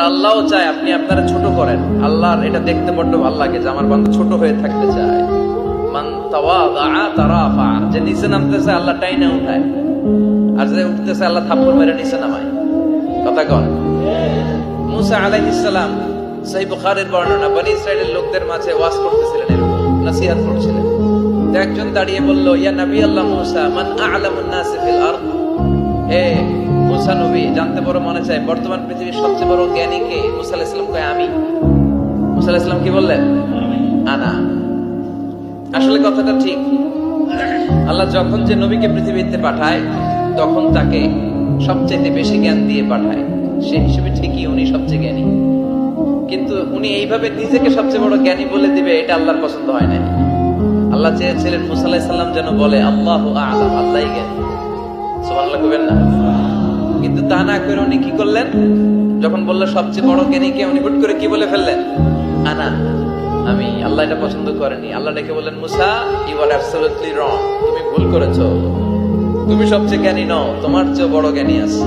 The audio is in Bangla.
আর আল্লাহও চায় আপনি আপনারা ছোট করেন। আল্লাহর এটা দেখতে বড্ড ভালো লাগে যে আমার বান্দা ছোট হয়ে থাকতে চায়। মান তাওয়াদা তারাফা, যে নিচে নামতেছে আল্লাহ টাইনা উঠায়, আর যে উঠতেছে আল্লাহ থাপ্পড় মেরে নিচে নামায়। কথা কন। মুসা আলাইহিস সালাম, সহিহ বুখারীর বর্ণনা, বনি ইসরাইলের লোকদের মাঝে ওয়াজ করতেছিলেন, এরকম নসিহত করছিলেন। তো একজন দাঁড়িয়ে বলল, ইয়া নবী আল্লাহ মুসা, মান আ'লামুন নাসি ফিল আরদ। হে মুসা নবী, জানতে বড় মনে চায় বর্তমান পৃথিবীর সবচেয়ে বড় জ্ঞানী কে? মুসা আলাইহিস সালাম কয় আমি। মুসা আলাইহিস সালাম কি বললেন? আনা। আসলে কথাটা ঠিক। আল্লাহ যখন যে নবীকে পৃথিবীতে পাঠায় তখন তাকে সবচেয়ে বেশি জ্ঞান দিয়ে পাঠায়, সে হিসেবে ঠিকই উনি সবচেয়ে জ্ঞানী। কিন্তু উনি এইভাবে নিজেকে সবচেয়ে বড় জ্ঞানী বলে দিবে, এটা আল্লাহর পছন্দ হয় না। আল্লাহ চেয়েছিলেন মুসা আলাইহিস সালাম যেন বলে আল্লাহু আ'লাম, আল্লাহই জ্ঞানী। সুবহানাল্লাহ কইবেন না? কিন্তু তা না করে উনি কি করলেন? যখন বলল সবচেয়ে বড় জ্ঞানী কে, উনি হুট করে কি বলে ফেললেন? আনা, আমি। আল্লাহ এটা পছন্দ করেনি। আল্লাহ ডেকে বললেন, মুসা, ইউ আর অ্যাবসলিউটলি রং, তুমি ভুল করেছো। তুমি সবচেয়ে জ্ঞানী নও, তোমার চেয়ে বড় জ্ঞানী আছে।